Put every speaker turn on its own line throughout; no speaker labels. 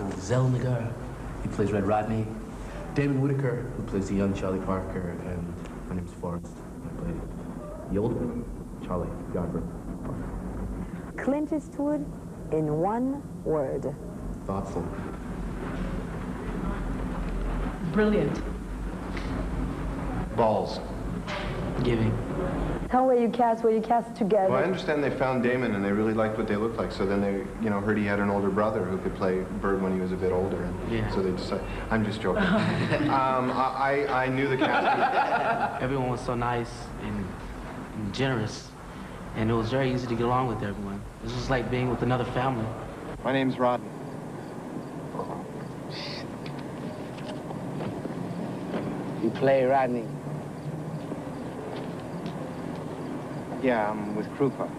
Michael Zellniger, he plays Red Rodney. Damon Whitaker, who plays the young Charlie Parker, and my name's Forrest. I play the older one, Charlie Yarborough Parker.
Clint Eastwood in one word.
Thoughtful.
Brilliant.
Balls.
Giving.
How were you cast? Were you cast together?
Well, I understand they found Damon and they really liked what they looked like. So then they, heard he had an older brother who could play Bird when he was a bit older. And
Yeah.
So they decided. I'm just joking. I knew the cast.
Everyone was so nice and generous, and it was very easy to get along with everyone. This was like being with another family.
My name's Rodney.
You play Rodney?
Yeah, I'm with Krupa.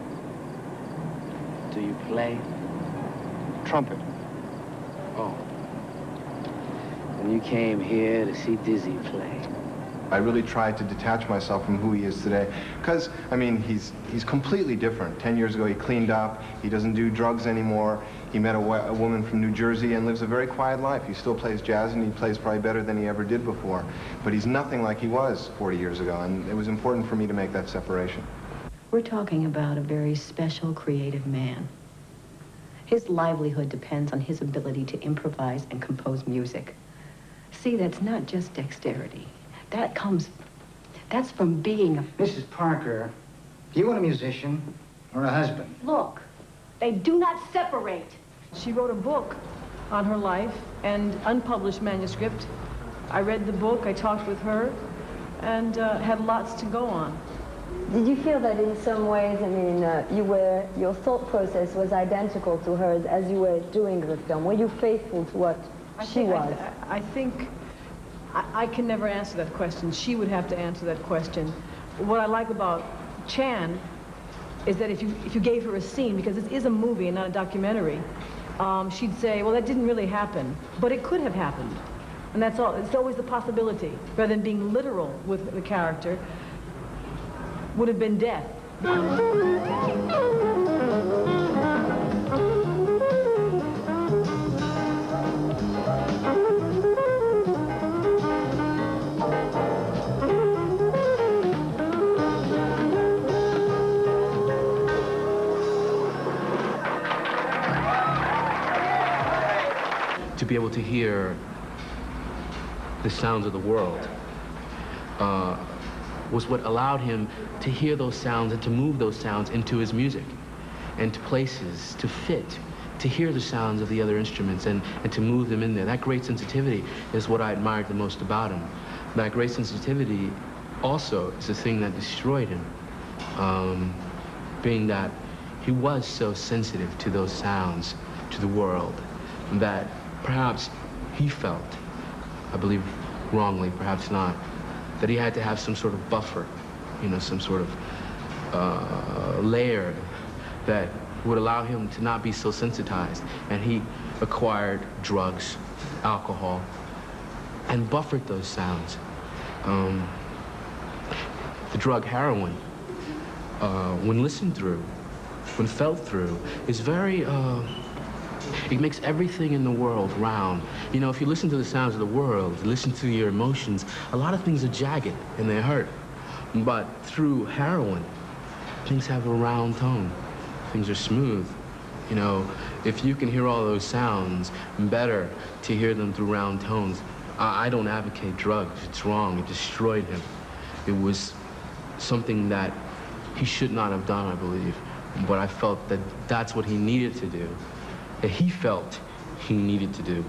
Do you play?
Trumpet.
Oh. And you came here to see Dizzy play.
I really tried to detach myself from who he is today. Because, he's completely different. 10 years ago, he cleaned up. He doesn't do drugs anymore. He met a woman from New Jersey and lives a very quiet life. He still plays jazz, and he plays probably better than he ever did before. But he's nothing like he was 40 years ago, and it was important for me to make that separation.
We're talking about a very special, creative man. His livelihood depends on his ability to improvise and compose music. See, that's not just dexterity. That's from being a...
Mrs. Parker, do you want a musician or a husband?
Look, they do not separate.
She wrote a book on her life, and unpublished manuscript. I read the book, I talked with her, and had lots to go on.
Did you feel that in some ways, your thought process was identical to hers as you were doing the film? Were you faithful to what she was?
I think I can never answer that question. She would have to answer that question. What I like about Chan is that if you gave her a scene, because this is a movie and not a documentary, she'd say, well, that didn't really happen, but it could have happened. And that's all. It's always the possibility, rather than being literal with the character. Would have been death.
To be able to hear the sounds of the world was what allowed him to hear those sounds and to move those sounds into his music and to places, to fit, to hear the sounds of the other instruments and to move them in there. That great sensitivity is what I admired the most about him. That great sensitivity also is the thing that destroyed him, being that he was so sensitive to those sounds, to the world, that perhaps he felt, I believe wrongly, perhaps not, that he had to have some sort of buffer, some sort of layer that would allow him to not be so sensitized. And he acquired drugs, alcohol, and buffered those sounds. The drug heroin, when listened through, when felt through, is very, it makes everything in the world round. If you listen to the sounds of the world, listen to your emotions, a lot of things are jagged and they hurt. But through heroin, things have a round tone. Things are smooth. If you can hear all those sounds, better to hear them through round tones. I don't advocate drugs. It's wrong. It destroyed him. It was something that he should not have done, I believe. But I felt that that's what he needed to do, that he felt he needed to do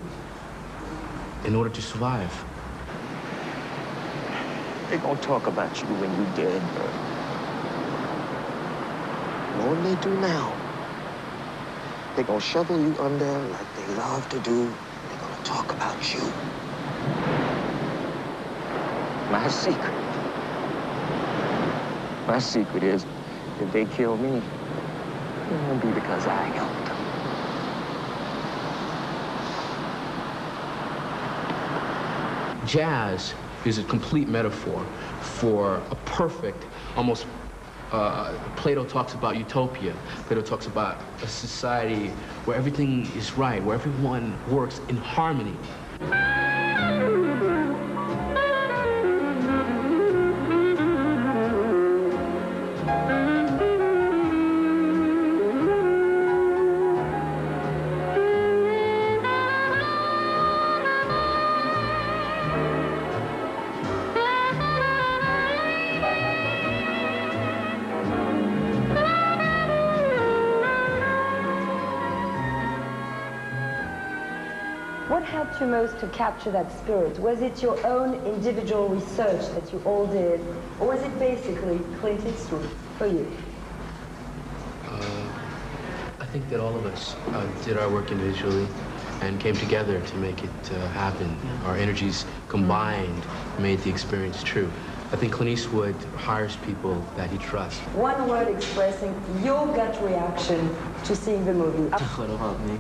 in order to survive.
They gonna talk about you when you dead, bro. More than they do now. They gonna shovel you under like they love to do. They gonna talk about you. My secret is, if they kill me, it won't be because I helped them.
Jazz is a complete metaphor for a perfect, almost Plato talks about utopia. Plato talks about a society where everything is right, where everyone works in harmony.
What helped you most to capture that spirit? Was it your own individual research that you all did, or was it basically Clint Eastwood for you?
I think that all of us did our work individually and came together to make it happen. Our energies combined made the experience true. I think Clint Eastwood hires people that he trusts.
One word expressing your gut reaction to seeing the movie.
What about me?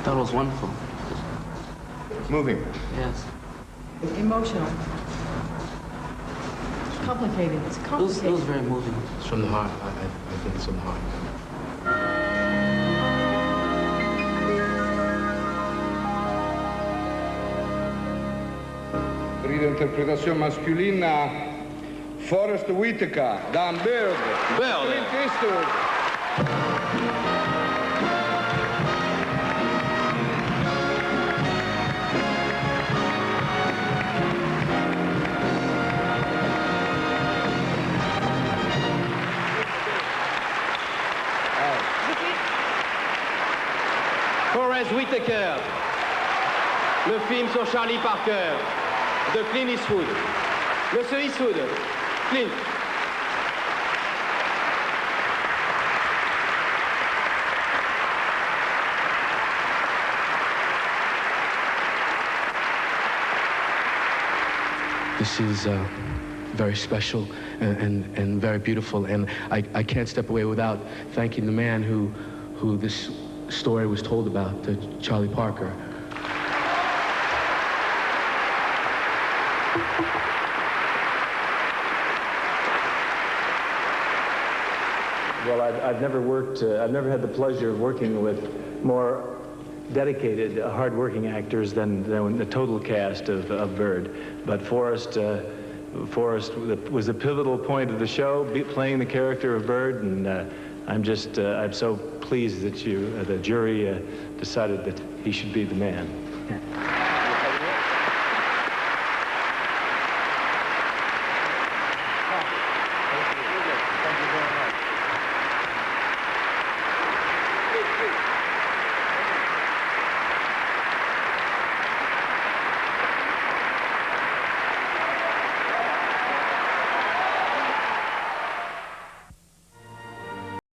That was wonderful.
Moving.
Yes.
Emotional. Complicated. It's
It was
complicated.
very moving.
It's from the heart. I think it's from the heart.
Per l'interpretazione masculina, Forest Withaker, Dan Bird. Clint Eastwood.
Forest Withaker, le film sur Charlie Parker, de Clint Eastwood. Monsieur Eastwood, Clint.
This is very special and very beautiful, and I can't step away without thanking the man who this story was told about, Charlie Parker.
Well, I've never had the pleasure of working with more dedicated, hard-working actors than the total cast of Bird. But Forrest was a pivotal point of the show, playing the character of Bird, and I'm so pleased that the jury decided that he should be the man.